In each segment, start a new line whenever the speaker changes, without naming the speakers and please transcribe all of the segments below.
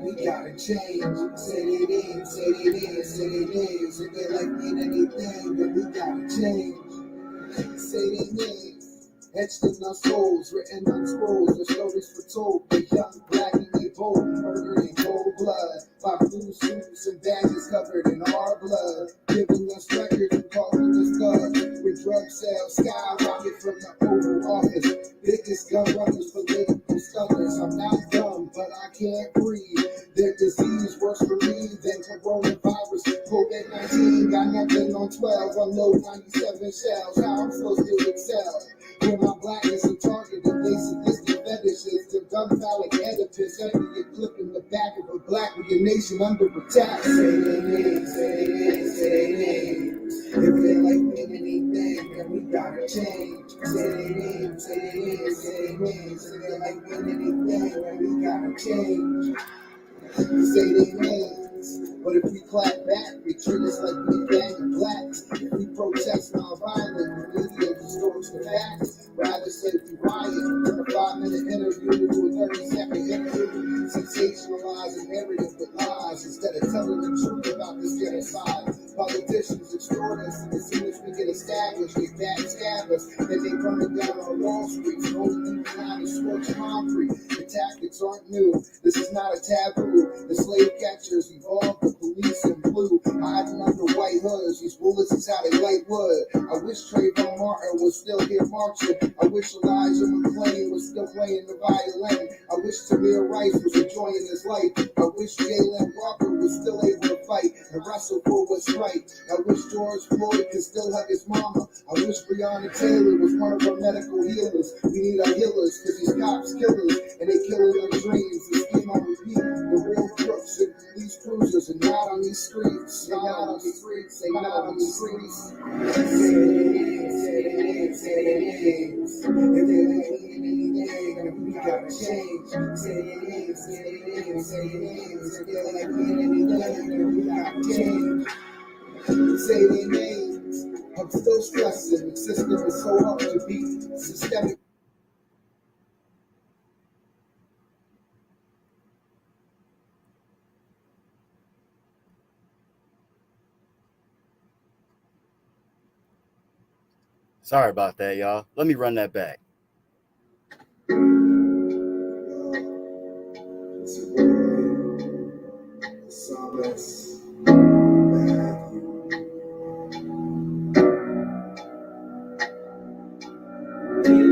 we gotta change. Say it in, say it in, say it in. Say they like me anything, then we gotta change. Say it in. Etched in our souls, written on scrolls, the stories foretold. The young, black, and they bold, murdered in cold blood. By blue suits and badges covered in our blood. Giving us records and calling us thugs. With drug sales skyrocket from the Oval Office. Biggest gun runners, political stunners. I'm not dumb, but I can't breathe. Their disease worse for me than coronavirus. COVID-19 got nothing on 12, unload 97 shells. How I'm supposed to excel? When my blackness a target of they sadistic fetishes, the gun phallic edifice, every a clip in the back of a black with your nation under attack. Say their names, say their names, say their names. If they like me anything, then we gotta change. Say their names, say their names, say their names. If they like me anything, then we gotta change. Say their names. But if we clap back, we treat us like we bang blacks. If we protest non-violent, the media distorts the facts. Rather say we riot, from a 5-minute interview to a 30-second interview. Sensationalize a narrative with lies instead of telling the truth about this genocide. Politicians extort us, and as soon as we get established, they backstab us. Then they burn it down on Wall Street. The only thing behind is scorched concrete. The tactics aren't new. This is not a taboo. The slave catchers evolved. The police in blue, hiding under white hoods. These bullets is how they light wood. I wish Trayvon Martin was still here marching. I wish Elijah McClain was still playing the violin. I wish Tamir Rice was enjoying his life. I wish Jalen Walker was still able to fight and wrestle for what's right. I wish George Floyd could still hug his mama. I wish Breonna Taylor was one of our medical healers. We need our healers because these cops kill us and they killing our dreams. The scheme on repeat, the real crooks and these cruisers and not on these streets. They not on these streets. They not on these streets. Say their names, say their names, say their names. If they like anything, then we gotta change. Say their names, say their names, say their names. If they like anything, then we gotta change. Say their names. I'm still stressing. The system is so hard to beat. Systemic.
Sorry about that, y'all. Let me run that back.
Psalmist Matthew.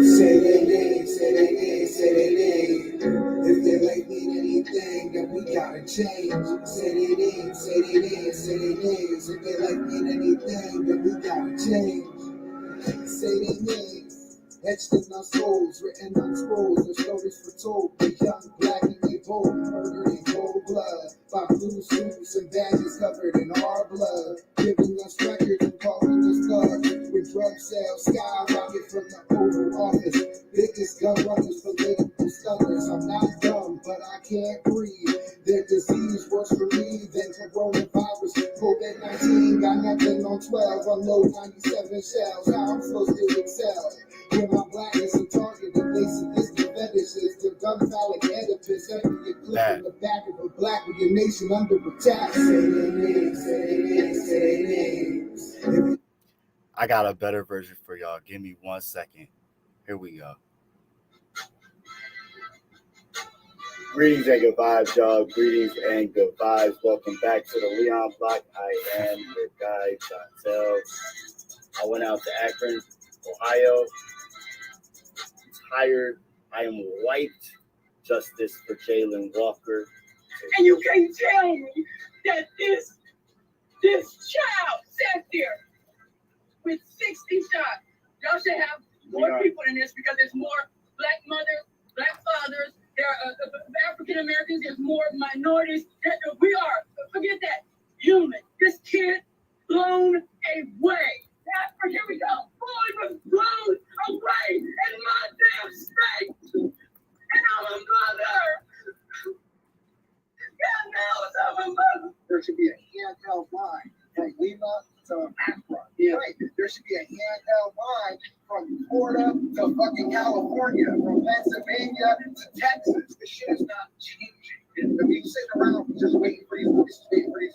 Say their name, say their name, say their name. If they like me anything, then we gotta change. Say their name, say their name, say their names. If they like me anything, then we gotta change. Say their names. Etched in our souls, written on scrolls, the stories foretold. The young, black, and they bold, murdered in cold blood. By blue suits and badges covered in our blood. Giving us records and calling us thugs. With drug sales skyrocket from the Oval Office. Biggest gun runners, political stunners. I'm not dumb, but I can't breathe. Their disease worse for me than coronavirus. COVID-19 got nothing on 12, unload 97 shells. How I'm supposed to excel? When my blackness a target of they sadistic fetishes, the gun phallic edifice, every a clip in the back of a black with your nation under attack. Say their names, say their names, say their names.
I got a better version for y'all. Give me 1 second. Here we go. Greetings and good vibes, y'all. Greetings and good vibes. Welcome back to the Leon Block. I am your guy, Chantel. I went out to Akron, Ohio. Tired. I am wiped. Justice for Jalen Walker.
And you can't tell me that this child sat there with 60 shots. Y'all should have more people in this because there's more black mothers, black fathers, there are African Americans, there's more minorities. We are, forget that, human. This kid blown away. Here we go. Boy was blown away in my damn state. And I'm a mother. God knows I'm a mother.
There should be a handheld line from Lima to Akron. Yeah. Right. There should be a handheld line from Florida to fucking California, from Pennsylvania to Texas. This shit is not changing. I mean, sitting around just waiting for these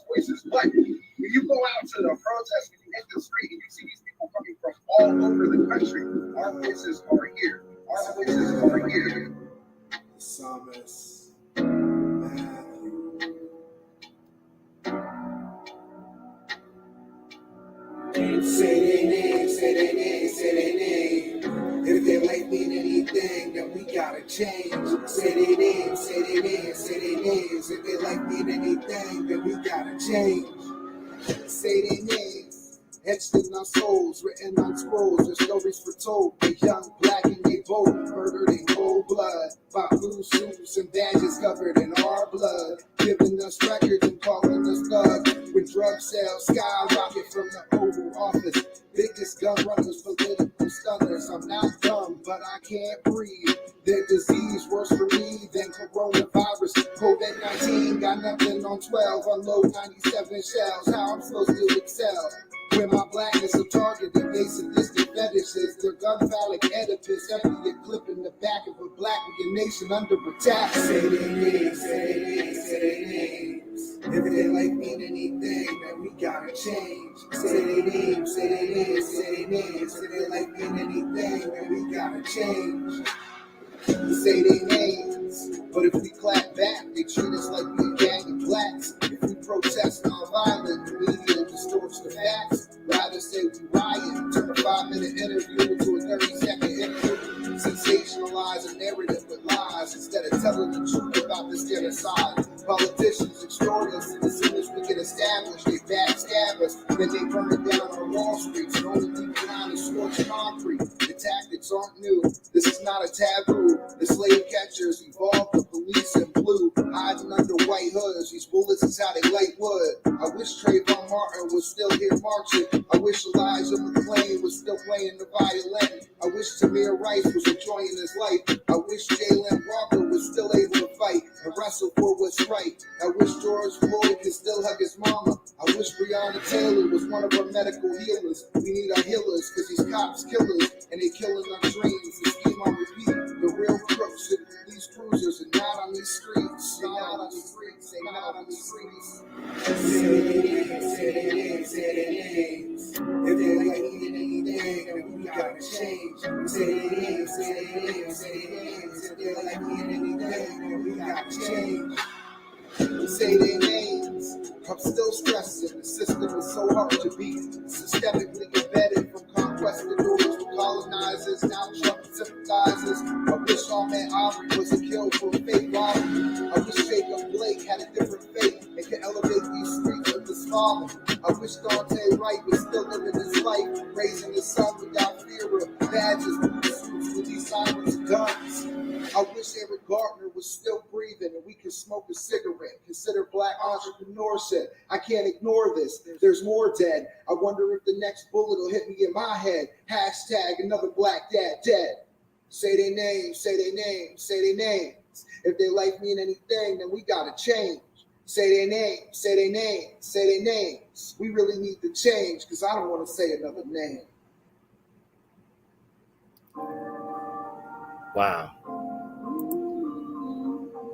voices. But when you go out to the protest, when you hit the street and you see these people coming from all over the country, our voices are here. Our voices are here.
Psalmist Matthew. Say their name, say their name, say their name. If their life mean anything, then we gotta change. Say their name, say their name, say their names. If their life mean anything, then we gotta change. Say their names, etched in our souls, written on scrolls. Their stories foretold. The young, black, and they bold, murdered in cold blood by blue suits and badges covered in our blood, giving us records and calling us thugs. When drug sales skyrocket from the Oval Office, biggest gun runners, political stunners. I'm not dumb, but I can't breathe. Their disease worse for me than coronavirus. COVID-19 got nothing on 12, unload 97 shells. How I'm supposed to excel when my blackness a target of sadistic fetishes? Their gun phallic edifice, empty a clip in the back of a black nation under attack. Say their names, say their names, say their names. If their life mean anything, then we gotta change. Say their names, say their names, say their names. If their life mean anything, then we gotta change. Say their names, but if we clap back, they treat us like we a gang of blacks. If we protest non-violent, the media distorts the facts. Rather say we riot, turn a 5-minute interview into a 30-second interview. Sensationalize a narrative with lies instead of telling the truth about this genocide. Politicians extort us, and as soon as we get established, they backstab us. Then they burn it down on Wall Street, and only leave behind is scorched concrete. The tactics aren't new. This is not a taboo. The slave catchers evolved the police in blue, hiding under white hoods. These bullets is how they light wood. I wish Trayvon Martin was still here marching. I wish Elijah McClain was still playing the violin. I wish Tamir Rice was enjoying his life. I wish Jalen Walker was still able to fight and wrestle for what's right. I wish George Floyd could still hug his mama. I wish Breonna Taylor was one of our medical healers. We need our healers, cause these cops killers, and they killing our dreams. The scheme on repeat, the real crooks in these cruisers and not on these streets. They not on these streets, they not on these streets. Say their names, say their names, say their names. If they like anything, then we gotta change. Say their names, say their names, say their names. If they like anything, then we gotta change. Say their names. I'm still stressing. The system is so hard to beat. Systemically embedded from conquistadors to colonizers. Now Trump sympathizers. I wish Ahmed Aubrey was a kill for a fake robbery. I wish Jacob Blake had a different fate and could elevate these streets with his father. I wish Dante Wright was still living his life, raising his son without fear of badges, suits with these sirens and guns. I wish Eric Gardner was still breathing and we could smoke a cigarette. Consider black entrepreneurship. I can't ignore this. There's more dead. I wonder if the next bullet will hit me in my head. Hashtag another black dad dead. Say their names, say their names, say their names. If their life mean anything, then we gotta change. Say their names, say their names, say their names. We really need to change because I don't want to say another name.
Wow.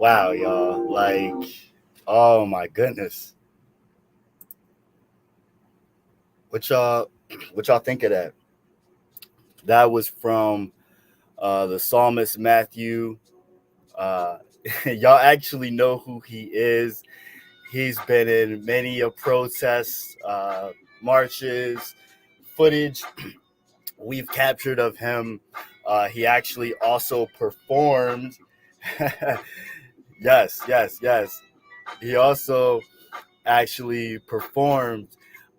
Wow, y'all. Like, oh my goodness. What y'all think of that? That was from the Psalmist Matthew. Y'all actually know who he is. He's been in many protests, marches, footage we've captured of him. He actually also performed. Yes. He also actually performed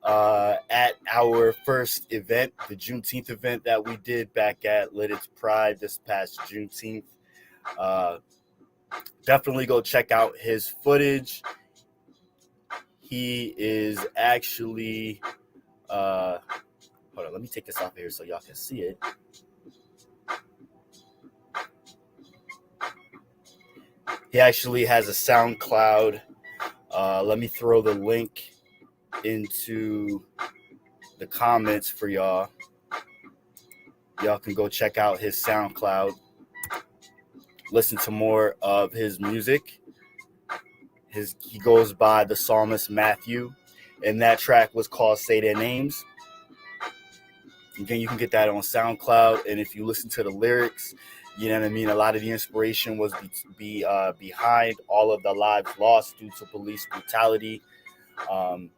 at our first event, the Juneteenth event that we did back at Lidditz Pride this past Juneteenth. Definitely go check out his footage. He is actually, hold on, let me take this off here so y'all can see it. He actually has a SoundCloud. Let me throw the link into the comments for y'all. Y'all can go check out his SoundCloud. Listen to more of his music. He goes by the Psalmist Matthew, and that track was called Say Their Names. Again, you can get that on SoundCloud, and if you listen to the lyrics, you know what I mean, a lot of the inspiration was behind all of the lives lost due to police brutality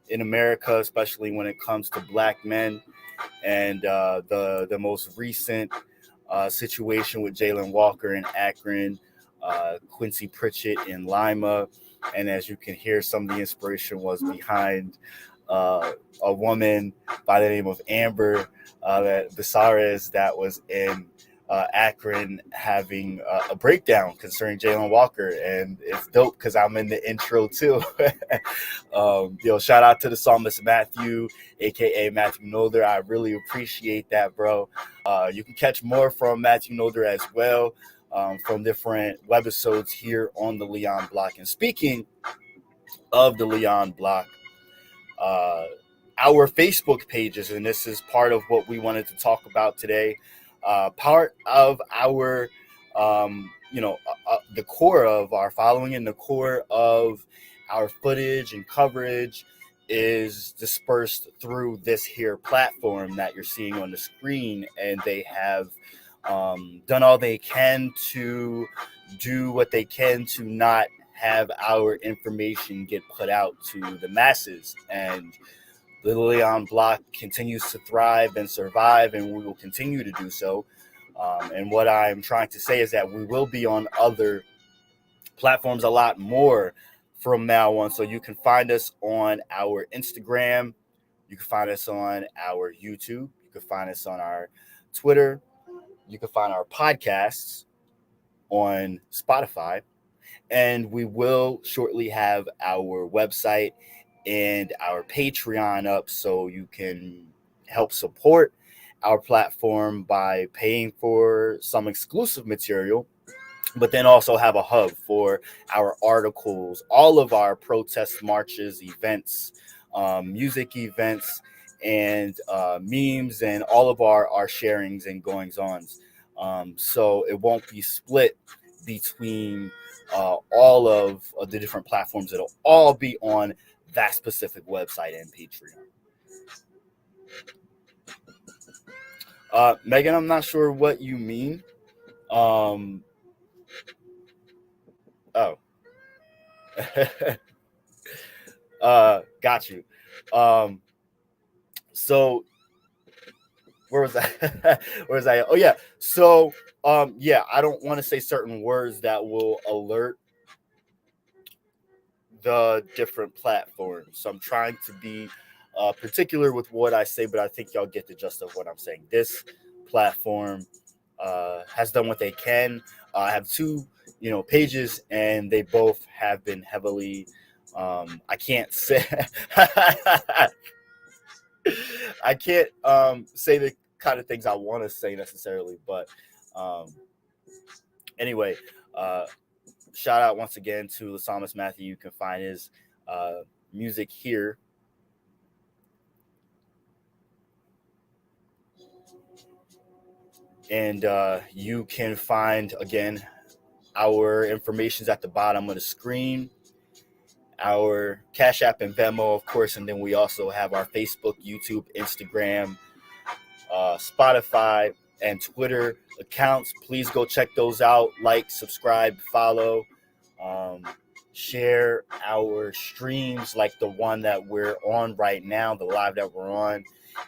in America, especially when it comes to black men, and the most recent situation with Jalen Walker in Akron, Quincy Pritchett in Lima, and as you can hear, some of the inspiration was behind a woman by the name of Amber Besares that was in Akron having a breakdown concerning Jalen Walker, and it's dope because I'm in the intro too. Shout out to the Psalmist Matthew, aka Matthew Nolder. I really appreciate that, bro. You can catch more from Matthew Nolder as well from different webisodes here on the Leon Block. And speaking of the Leon Block, our Facebook pages, and this is part of what we wanted to talk about today. Part of our, the core of our following and the core of our footage and coverage is dispersed through this here platform that you're seeing on the screen, and they have done all they can to do what they can to not have our information get put out to the masses. And the Leon Block continues to thrive and survive, and we will continue to do so. And what I'm trying to say is that we will be on other platforms a lot more from now on. So you can find us on our Instagram. You can find us on our YouTube. You can find us on our Twitter. You can find our podcasts on Spotify. And we will shortly have our website and our Patreon up, so you can help support our platform by paying for some exclusive material, but then also have a hub for our articles, all of our protest marches, events, music events, and memes, and all of our sharings and goings-ons. So it won't be split between all of the different platforms. It'll all be on that specific website and Patreon. Megan, I'm not sure what you mean. Oh. Got you. So where was I? Oh yeah. So I don't want to say certain words that will alert the different platforms. So I'm trying to be particular with what I say, but I think y'all get the gist of what I'm saying. This platform has done what they can. I have two, pages, and they both have been heavily. I can't say. I can't say the kind of things I want to say necessarily, but anyway. Shout out once again to the Psalmist Matthew. You can find his music here. And you can find, again, our information's at the bottom of the screen. Our Cash App and Venmo, of course. And then we also have our Facebook, YouTube, Instagram, Spotify, and Twitter accounts. Please go check those out. Like, subscribe, follow, share our streams like the one that we're on right now, the live that we're on.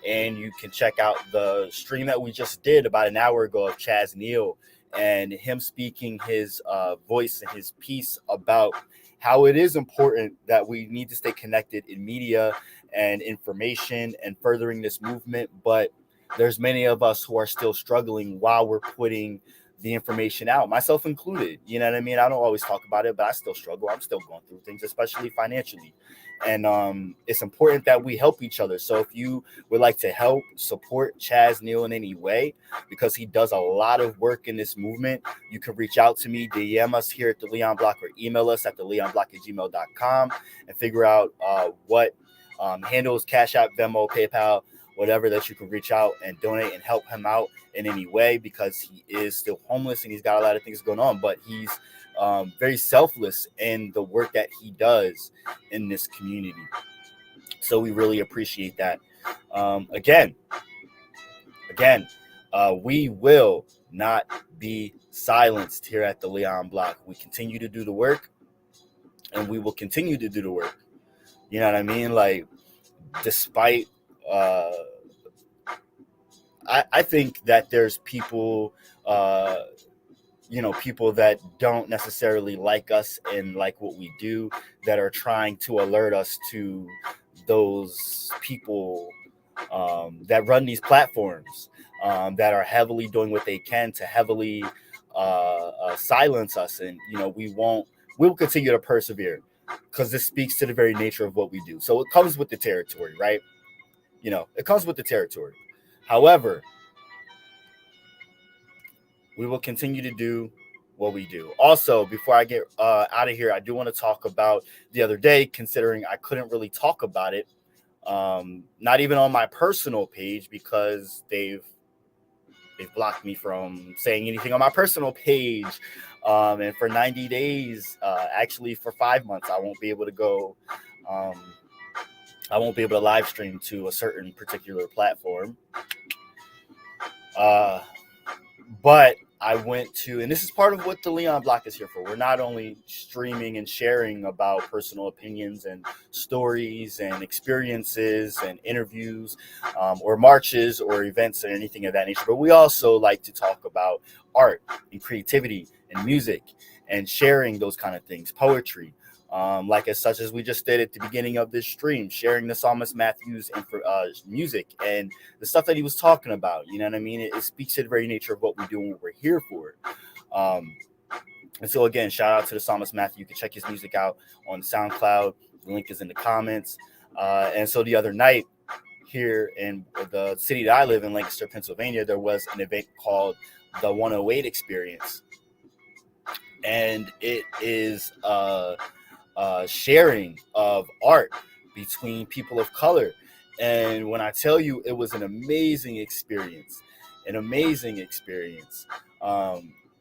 And you can check out the stream that we just did about an hour ago of Chaz Neal and him speaking his voice and his piece about how it is important that we need to stay connected in media and information and furthering this movement. But there's many of us who are still struggling while we're putting the information out, myself included. You know what I mean? I don't always talk about it, but I still struggle. I'm still going through things, especially financially. And it's important that we help each other. So if you would like to help support Chaz Neal in any way, because he does a lot of work in this movement, you can reach out to me, DM us here at the Leon Block, or email us at theleonblock@gmail.com and figure out what handles, Cash App, Venmo, PayPal, whatever, that you can reach out and donate and help him out in any way, because he is still homeless and he's got a lot of things going on, but he's very selfless in the work that he does in this community. So we really appreciate that. Again, we will not be silenced here at the Leon Block. We continue to do the work, and we will continue to do the work. You know what I mean? Like, despite, I think that there's people, people that don't necessarily like us and like what we do, that are trying to alert us to those people that run these platforms, that are heavily doing what they can to heavily silence us. And, we will continue to persevere, because this speaks to the very nature of what we do. So it comes with the territory, right? It comes with the territory. However, we will continue to do what we do. Also, before I get out of here, I do want to talk about the other day, considering I couldn't really talk about it, not even on my personal page, because they've blocked me from saying anything on my personal page. And for 90 days, actually for 5 months, I won't be able to go. I won't be able to live stream to a certain particular platform. But I went to, and this is part of what the Leon Block is here for. We're not only streaming and sharing about personal opinions and stories and experiences and interviews, or marches or events and anything of that nature, but we also like to talk about art and creativity and music and sharing those kind of things, poetry. Like such as we just did at the beginning of this stream, sharing the Psalmist Matthew's music and the stuff that he was talking about. You know what I mean? It speaks to the very nature of what we do and what we're here for. And so again, shout out to the Psalmist Matthew. You can check his music out on SoundCloud. The link is in the comments. And so the other night here in the city that I live in, Lancaster, Pennsylvania, there was an event called the 108 Experience. And it is sharing of art between people of color. And when I tell you, it was an amazing experience.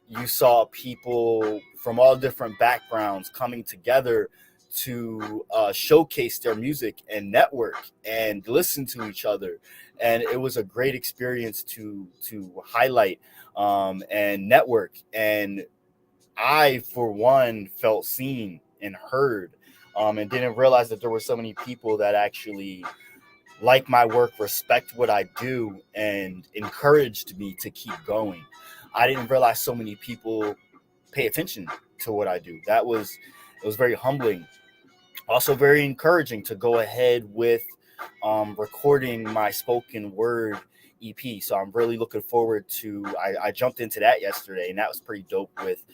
You saw people from all different backgrounds coming together to showcase their music and network and listen to each other. And it was a great experience to highlight and network. And I, for one, felt seen and heard, and didn't realize that there were so many people that actually like my work, respect what I do, and encouraged me to keep going. I didn't realize so many people pay attention to what I do. It was very humbling. Also very encouraging to go ahead with recording my spoken word EP. So I'm really looking forward to, I jumped into that yesterday, and that was pretty dope. With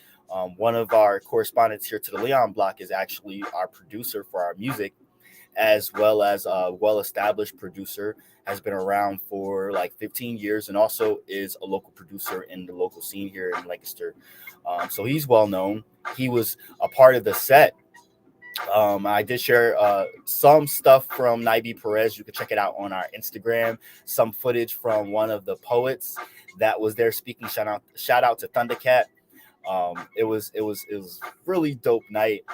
one of our correspondents here to the Leon Block is actually our producer for our music, as well as a well-established producer, has been around for like 15 years, and also is a local producer in the local scene here in Lancaster. So he's well known. He was a part of the set. I did share some stuff from Naibi Perez. You can check it out on our Instagram. Some footage from one of the poets that was there speaking. Shout out to Thundercat. It was really dope night,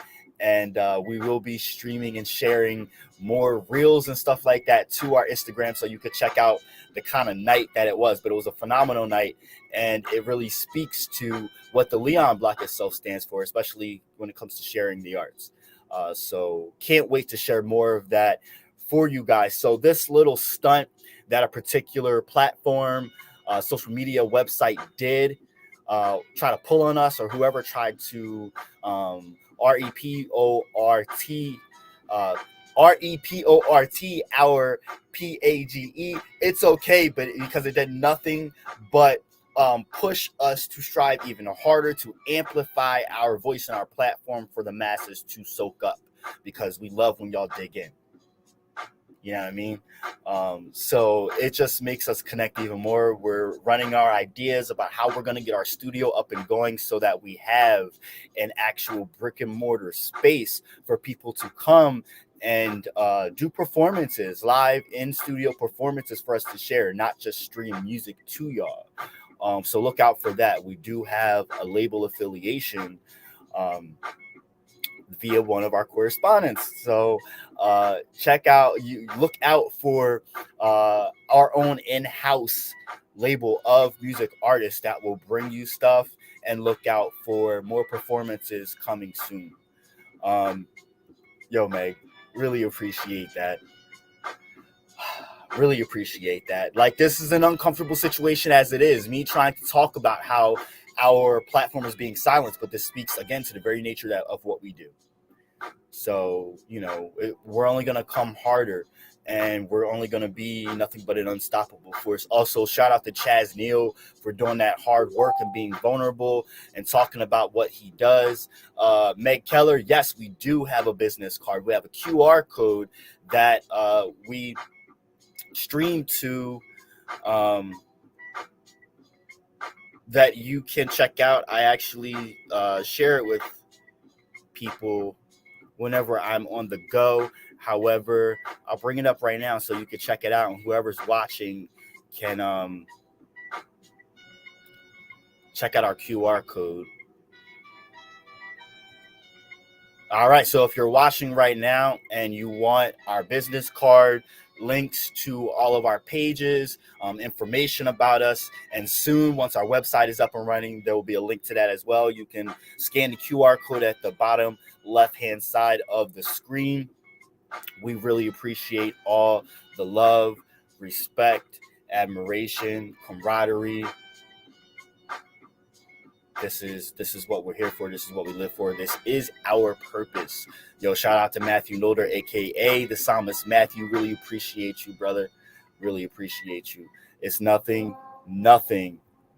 and we will be streaming and sharing more reels and stuff like that to our Instagram, so you could check out the kind of night that it was. But it was a phenomenal night, and it really speaks to what the Leon Block itself stands for, especially when it comes to sharing the arts. So can't wait to share more of that for you guys. So this little stunt that a particular platform, social media website did try to pull on us, or whoever tried to REPORT our PAGE, it's okay, but because it did nothing but push us to strive even harder to amplify our voice and our platform for the masses to soak up, because we love when y'all dig in. You know what I mean? So it just makes us connect even more. We're running our ideas about how we're going to get our studio up and going, so that we have an actual brick and mortar space for people to come and do performances, live in studio performances for us to share, not just stream music to y'all. So look out for that. We do have a label affiliation via one of our correspondents. So look out for our own in-house label of music artists that will bring you stuff, and look out for more performances coming soon. Yo, Meg, really appreciate that. Really appreciate that. Like, this is an uncomfortable situation as it is. Me trying to talk about how our platform is being silenced, but this speaks again to the very nature of what we do. So, we're only going to come harder, and we're only going to be nothing but an unstoppable force. Also, shout out to Chaz Neal for doing that hard work and being vulnerable and talking about what he does. Meg Keller, yes, we do have a business card. We have a QR code that we stream to, that you can check out. I actually share it with people whenever I'm on the go. However, I'll bring it up right now so you can check it out, and whoever's watching can check out our QR code. All right, so if you're watching right now and you want our business card, links to all of our pages, information about us, and soon, once our website is up and running, there will be a link to that as well. You can scan the QR code at the bottom left-hand side of the screen. We really appreciate all the love, respect, admiration, camaraderie. This is what we're here for. This is what we live for. This is our purpose. Yo, shout out to Matthew Noder, aka the Psalmist Matthew. Really appreciate you, brother. Really appreciate you. It's nothing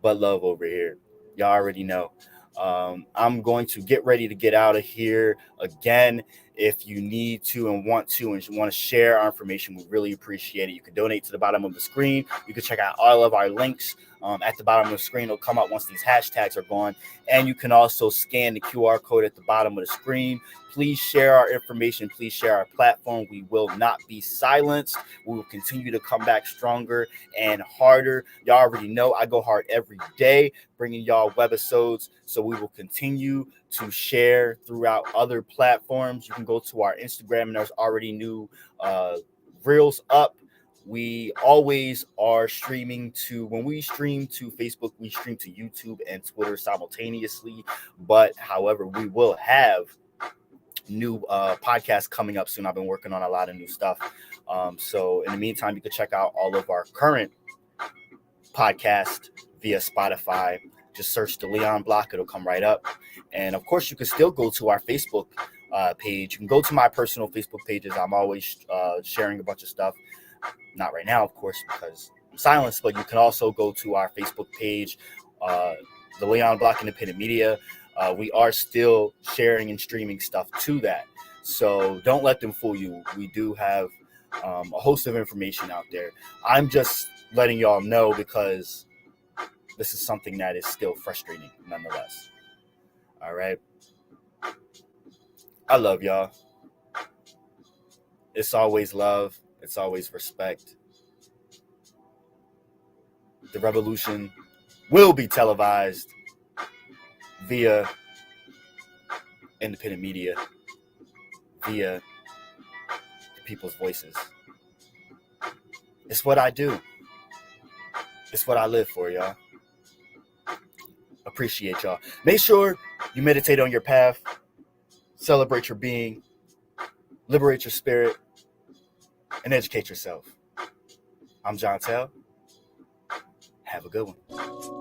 but love over here. Y'all already know. I'm going to get ready to get out of here. Again, if you need to and want to share our information, we really appreciate it. You can donate to the bottom of the screen. You can check out all of our links at the bottom of the screen. It'll come up once these hashtags are gone. And you can also scan the QR code at the bottom of the screen. Please share our information. Please share our platform. We will not be silenced. We will continue to come back stronger and harder. Y'all already know I go hard every day, bringing y'all webisodes. So we will continue to share throughout other platforms. You can go to our Instagram, and there's already new reels up. We always are streaming when we stream to Facebook, we stream to YouTube and Twitter simultaneously. But however, we will have new podcasts coming up soon. I've been working on a lot of new stuff. So in the meantime, you can check out all of our current podcasts via Spotify. Just search the Leon Block. It'll come right up. And of course, you can still go to our Facebook page. You can go to my personal Facebook pages. I'm always sharing a bunch of stuff. Not right now, of course, because I'm silenced, but you can also go to our Facebook page, the Leon Block Independent Media. We are still sharing and streaming stuff to that. So don't let them fool you. We do have a host of information out there. I'm just letting y'all know because this is something that is still frustrating nonetheless. All right. I love y'all. It's always love. It's always respect. The revolution will be televised via independent media, via the people's voices. It's what I do. It's what I live for, y'all. Appreciate y'all. Make sure you meditate on your path, celebrate your being, liberate your spirit, and educate yourself. I'm John Tell. Have a good one.